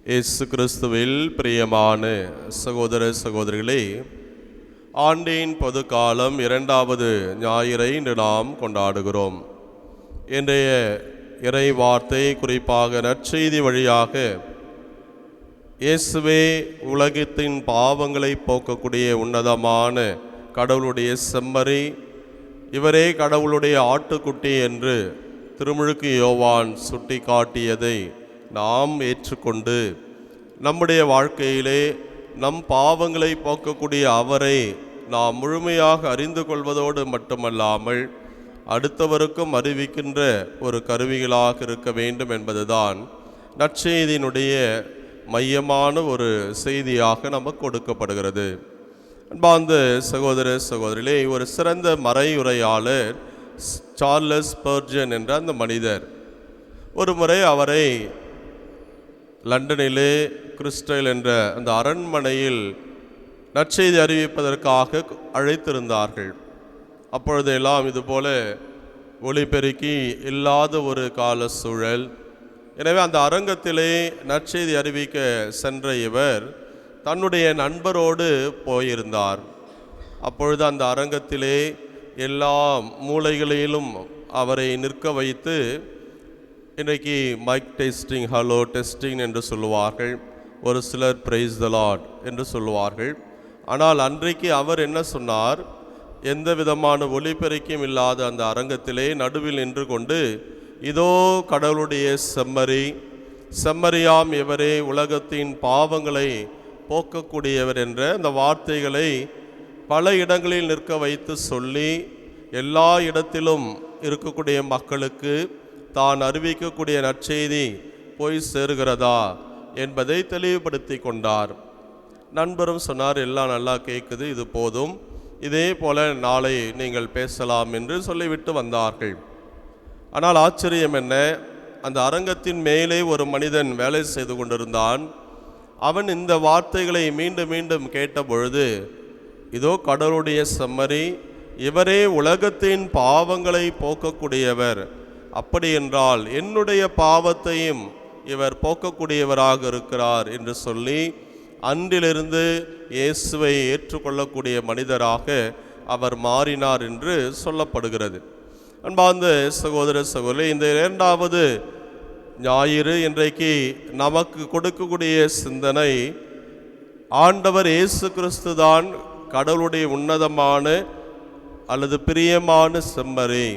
இயேசு கிறிஸ்துவில் பிரியமான சகோதர சகோதரிகளே, ஆண்டின் பொது காலம் 2வது ஞாயிறை இன்று நாம் கொண்டாடுகிறோம். இன்றைய இறை வார்த்தை குறிப்பாக நற்செய்தி வழியாக இயேசுவே உலகத்தின் பாவங்களை போக்கக்கூடிய உன்னதமான கடவுளுடைய செம்மறி, இவரே கடவுளுடைய ஆட்டுக்குட்டி என்று திருமுழுக்கு யோவான் சுட்டி காட்டியதை நாம் ஏற்றுக்கொண்டு நம்முடைய வாழ்க்கையிலே நம் பாவங்களை போக்கக்கூடிய அவரை நாம் முழுமையாக அறிந்து கொள்வதோடு மட்டுமல்லாமல் அடுத்தவருக்கும் அறிவிக்கின்ற ஒரு கருவிகளாக இருக்க வேண்டும் என்பதுதான் நற்செய்தியினுடைய மையமான ஒரு செய்தியாக நமக்கு கொடுக்கப்படுகிறது. அன்பார்ந்த சகோதர சகோதரிகளே, ஒரு சிறந்த மறையுரையாளர் சார்லஸ் ஸ்பர்ஜன் என்ற அந்த மனிதர் ஒரு முறை அவரை லண்டனிலே கிறிஸ்டல் என்ற அந்த அரண்மனையில் நற்செய்தி அறிவிப்பதற்காக அழைத்திருந்தார்கள். அப்பொழுதெல்லாம் இதுபோல ஒளிபெருக்கி இல்லாத ஒரு கால சூழல். எனவே அந்த அரங்கத்திலே நற்செய்தி அறிவிக்க சென்ற இவர் தன்னுடைய நண்பரோடு போயிருந்தார். அப்பொழுது அந்த அரங்கத்திலே எல்லா மூலைகளிலும் அவரை நிற்க வைத்து, இன்றைக்கு மைக் டெஸ்டிங், ஹலோ டெஸ்டிங் என்று சொல்லுவார்கள், ஒரு சிலர் பிரைஸ் த லார்ட் என்று சொல்லுவார்கள். ஆனால் அன்றைக்கு அவர் என்ன சொன்னார்? எந்த விதமான ஒலிபெருக்கியும் இல்லாத அந்த அரங்கத்திலே நடுவில் நின்று கொண்டு, இதோ கடவுளுடைய செம்மறி, செம்மறியாம் இவரே உலகத்தின் பாவங்களை போக்கக்கூடியவர் என்ற அந்த வார்த்தைகளை பல இடங்களில் நிற்க வைத்து சொல்லி, எல்லா இடத்திலும் இருக்கக்கூடிய மக்களுக்கு தான் அறிவிக்கக்கூடிய நற்செய்தி போய் சேருகிறதா என்பதை தெளிவுபடுத்தி கொண்டார். நண்பரும் சொன்னார், எல்லாம் நல்லா கேட்குது, இது போதும், இதே போல நாளை நீங்கள் பேசலாம் என்று சொல்லிவிட்டு வந்தார்கள். ஆனால் ஆச்சரியம் என்ன, அந்த அரங்கத்தின் மேலே ஒரு மனிதன் வேலை செய்து கொண்டிருந்தான். அவன் இந்த வார்த்தைகளை மீண்டும் மீண்டும் கேட்டபொழுது, இதோ கடவுளுடைய செம்மறி, இவரே உலகத்தின் பாவங்களை போக்கக்கூடியவர், அப்படி என்றால் என்னுடைய பாவத்தையும் இவர் போக்கக்கூடியவராக இருக்கிறார் என்று சொல்லி அன்றிலிருந்து இயேசுவை ஏற்றுக்கொள்ளக்கூடிய மனிதராக அவர் மாறினார் என்று சொல்லப்படுகிறது. அன்பார்ந்த சகோதர சகோதரி, இந்த 2வது ஞாயிறு இன்றைக்கு நமக்கு கொடுக்கக்கூடிய சிந்தனை, ஆண்டவர் இயேசு கிறிஸ்து தான் கடவுளுடைய உன்னதமான அல்லது பிரியமான செம்மறி,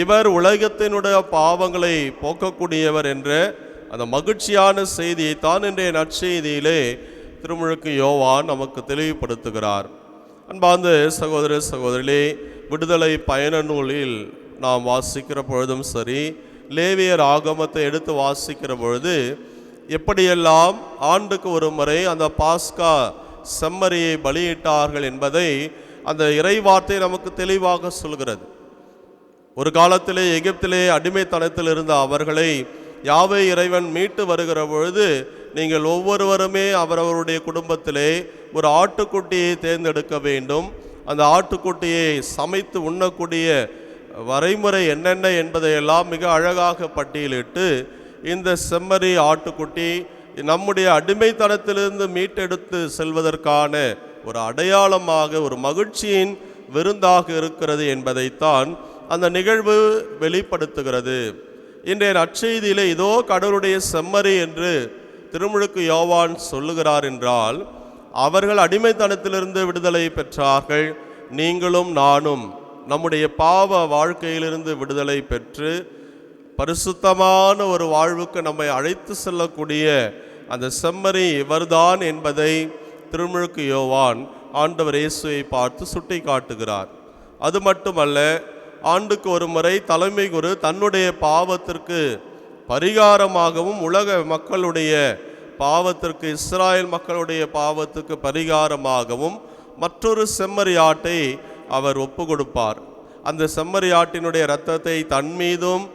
இவர் உலகத்தினுடைய பாவங்களை போக்கக்கூடியவர் என்ற அந்த மகிழ்ச்சியான செய்தியை தான் இன்றைய நற்செய்தியிலே திருமுழுக்கு யோவான் நமக்கு தெளிவுபடுத்துகிறார். அன்பார்ந்த சகோதர சகோதரிகளே, விடுதலை பயண நூலில் நாம் வாசிக்கிற பொழுதும் சரி, லேவியர் ஆகமத்தை எடுத்து வாசிக்கிற பொழுது எப்படியெல்லாம் ஆண்டுக்கு ஒரு முறை அந்த பாஸ்கா செம்மறியை பலியிட்டார்கள் என்பதை அந்த இறைவார்த்தை நமக்கு தெளிவாக சொல்கிறது. ஒரு காலத்திலே எகிப்திலே அடிமைத்தனத்தில் இருந்த அவர்களை யாவே இறைவன் மீட்டு வருகிற பொழுது, நீங்கள் ஒவ்வொருவருமே அவரவருடைய குடும்பத்திலே ஒரு ஆட்டுக்குட்டியை தேர்ந்தெடுக்க வேண்டும், அந்த ஆட்டுக்குட்டியை சமைத்து உண்ணக்கூடிய வரைமுறை என்னென்ன என்பதையெல்லாம் மிக அழகாக பட்டியலிட்டு, இந்த செம்மறி ஆட்டுக்குட்டி நம்முடைய அடிமைத்தனத்திலிருந்து மீட்டெடுத்து செல்வதற்கான ஒரு அடையாளமாக, ஒரு மகிழ்ச்சியின் விருந்தாக இருக்கிறது என்பதைத்தான் அந்த நிகழ்வு வெளிப்படுத்துகிறது. இன்றைய நற்செய்தியிலே இதோ கடவுளுடைய செம்மறி என்று திருமுழுக்கு யோவான் சொல்லுகிறார் என்றால், அவர்கள் அடிமைத்தனத்திலிருந்து விடுதலை பெற்றார்கள். நீங்களும் நானும் நம்முடைய பாவ வாழ்க்கையிலிருந்து விடுதலை பெற்று பரிசுத்தமான ஒரு வாழ்வுக்கு நம்மை அழைத்து செல்லக்கூடிய அந்த செம்மறி இவர்தான் என்பதை திருமுழுக்கு யோவான் ஆண்டவர் இயேசுவை பார்த்து சுட்டி காட்டுகிறார். அது மட்டுமல்ல, ஆண்டுக்கு ஒரு முறை தலைமை குரு தன்னுடைய பாவத்திற்கு பரிகாரமாகவும் உலக மக்களுடைய பாவத்திற்கு, இஸ்ராயல் மக்களுடைய பாவத்துக்கு பரிகாரமாகவும் மற்றொரு செம்மறி ஆட்டை அவர் ஒப்பு கொடுப்பார். அந்த செம்மறி ஆட்டினுடைய இரத்தத்தை தன் மீதும்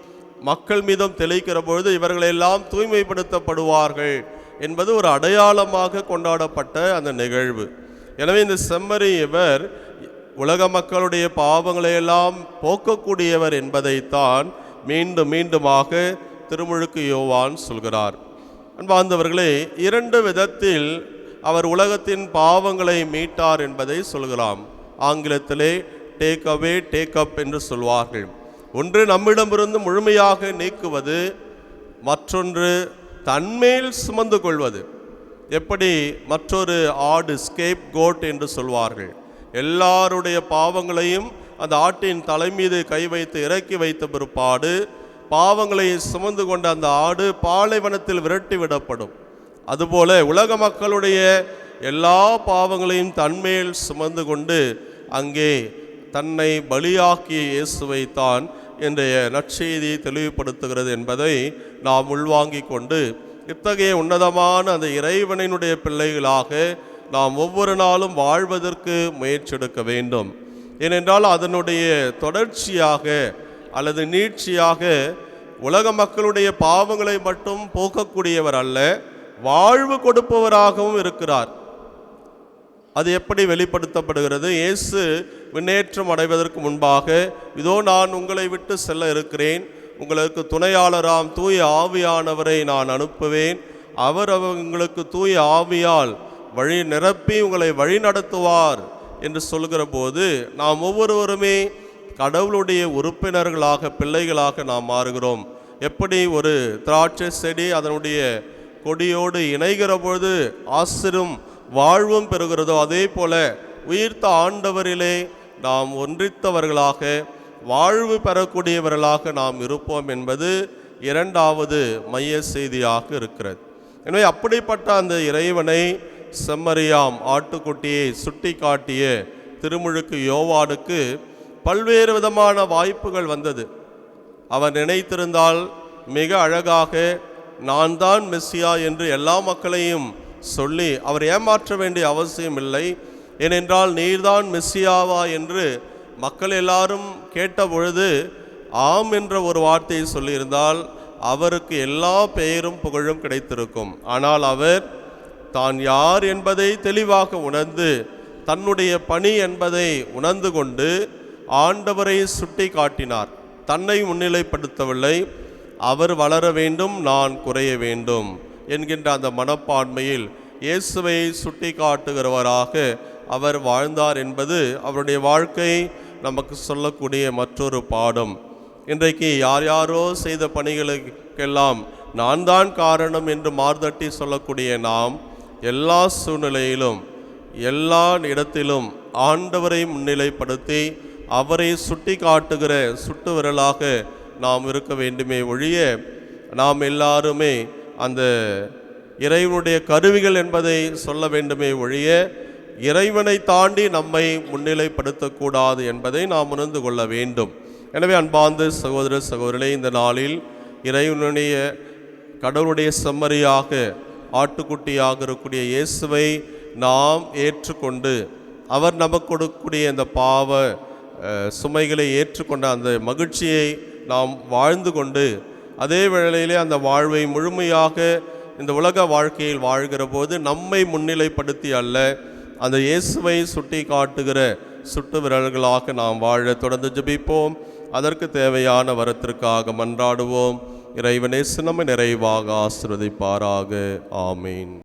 மக்கள் மீதும் தெளிக்கிற பொழுது இவர்களெல்லாம் தூய்மைப்படுத்தப்படுவார்கள் என்பது ஒரு அடையாளமாக கொண்டாடப்பட்ட அந்த நிகழ்வு. எனவே இந்த செம்மறி இவர் உலக மக்களுடைய பாவங்களையெல்லாம் போக்கக்கூடியவர் என்பதைத்தான் மீண்டும் மீண்டுமாக திருமுழுக்கு யோவான் சொல்கிறார். அன்பார்ந்தவர்களே, 2 விதத்தில் அவர் உலகத்தின் பாவங்களை மீட்டார் என்பதை சொல்கிறோம். ஆங்கிலத்திலே டேக் அவே டேக் அப் என்று சொல்வார்கள். ஒன்று நம்மிடமிருந்து முழுமையாக நீக்குவது, மற்றொன்று தன்மேல் சுமந்து கொள்வது. எப்படி மற்றொரு ஆடு ஸ்கேப் கோட் என்று சொல்வார்கள். எல்லாருடைய பாவங்களையும் அந்த ஆட்டின் தலை மீது கை வைத்து இறக்கி வைத்த பிற்பாடு பாவங்களை சுமந்து கொண்ட அந்த ஆடு பாலைவனத்தில் விரட்டி விடப்படும். அதுபோல உலக மக்களுடைய எல்லா பாவங்களையும் தன்மேல் சுமந்து கொண்டு அங்கே தன்னை பலியாக்கிய இயேசுவை தான் இன்றைய நற்செய்தி தெளிவுபடுத்துகிறது என்பதை நாம் உள்வாங்கிக் கொண்டு இத்தகைய உன்னதமான அந்த இறைவனினுடைய பிள்ளைகளாக நாம் ஒவ்வொரு நாளும் வாழ்வதற்கு முயற்சி எடுக்க வேண்டும். ஏனென்றால் அதனுடைய தொடர்ச்சியாக அல்லது நீட்சியாக உலக மக்களுடைய பாவங்களை மட்டும் போக்கக்கூடியவர் அல்ல, வாழ்வு கொடுப்பவராகவும் இருக்கிறார். அது எப்படி வெளிப்படுத்தப்படுகிறது? இயேசு விண்ணேற்றம் அடைவதற்கு முன்பாக, இதோ நான் உங்களை விட்டு செல்ல இருக்கிறேன், உங்களுக்கு துணையாளராம் தூய ஆவியானவரை நான் அனுப்புவேன், அவர் உங்களுக்கு தூய ஆவியால் வழி நிரப்பி உங்களை வழி நடத்துவார் என்று சொல்கிற போது நாம் ஒவ்வொருவருமே கடவுளுடைய உறுப்பினர்களாக, பிள்ளைகளாக நாம் மாறுகிறோம். எப்படி ஒரு திராட்சை செடி அதனுடைய கொடியோடு இணைகிற பொழுது ஆசிரும் வாழ்வும் பெறுகிறதோ, அதே போல உயிர்த்த ஆண்டவரிலே நாம் ஒன்றித்தவர்களாக, வாழ்வு பெறக்கூடியவர்களாக நாம் இருப்போம் என்பது 2வது மைய செய்தியாக இருக்கிறது. எனவே அப்படிப்பட்ட அந்த இறைவனை செம்மறியாம் ஆட்டுக்குட்டியை சுட்டி காட்டிய திருமுழுக்கு யோவானுக்கு பல்வேறு விதமான வாய்ப்புகள் வந்தது. அவர் நினைத்திருந்தால் மிக அழகாக நான் தான் மெஸ்ஸியா என்று எல்லா மக்களையும் சொல்லி அவர் ஏமாற்ற வேண்டிய அவசியம் இல்லை. ஏனென்றால் நீர்தான் மெஸ்ஸியாவா என்று மக்கள் எல்லாரும் கேட்ட பொழுது ஆம் என்ற ஒரு வார்த்தையை சொல்லியிருந்தால் அவருக்கு எல்லா பெயரும் புகழும் கிடைத்திருக்கும். ஆனால் அவர் தான் யார் என்பதை தெளிவாக உணர்ந்து தன்னுடைய பணி என்பதை உணர்ந்து கொண்டு ஆண்டவரை சுட்டி காட்டினார். தன்னை முன்னிலைப்படுத்தவில்லை. அவர் வளர வேண்டும், நான் குறைய வேண்டும் என்கின்ற அந்த மனப்பான்மையில் இயேசுவை சுட்டி காட்டுகிறவராக அவர் வாழ்ந்தார் என்பது அவருடைய வாழ்க்கை நமக்கு சொல்லக்கூடிய மற்றொரு பாடம். இன்றைக்கு யார் யாரோ செய்த பணிகளுக்கெல்லாம் நான் தான் காரணம் என்று மார்தட்டி சொல்லக்கூடிய நாம் எல்லா சூழ்நிலையிலும் எல்லா இடத்திலும் ஆண்டவரை முன்னிலைப்படுத்தி அவரை சுட்டி காட்டுகிற சுட்டு விரலாக நாம் இருக்க வேண்டுமே ஒழிய, நாம் எல்லாருமே அந்த இறைவனுடைய கருவிகள் என்பதை சொல்ல வேண்டுமே ஒழிய இறைவனை தாண்டி நம்மை முன்னிலைப்படுத்தக்கூடாது என்பதை நாம் உணர்ந்து கொள்ள வேண்டும். எனவே அன்பார்ந்த சகோதர சகோதரிகளே, இந்த நாளில் இறைவனுடைய கடவுளுடைய செம்மறியாக ஆட்டுக்குட்டியாக இருக்கக்கூடிய இயேசுவை நாம் ஏற்றுக்கொண்டு அவர் நமக்கு கொடுக்கக்கூடிய அந்த பாவ சுமைகளை ஏற்றுக்கொண்ட அந்த மகிழ்ச்சியை நாம் வாழ்ந்து கொண்டு அதே வேளையிலே அந்த வாழ்வை முழுமையாக இந்த உலக வாழ்க்கையில் வாழ்கிற போது நம்மை முன்னிலைப்படுத்தி அல்ல, அந்த இயேசுவை சுட்டி காட்டுகிற சுட்டு விரல்களாக நாம் வாழ தொடர்ந்து ஜெபிப்போம். அதற்கு தேவையான வரத்திற்காக மன்றாடுவோம். இறைவனே நம்மை நிறைவாக ஆசீர்வதிப்பாராக. ஆமீன்.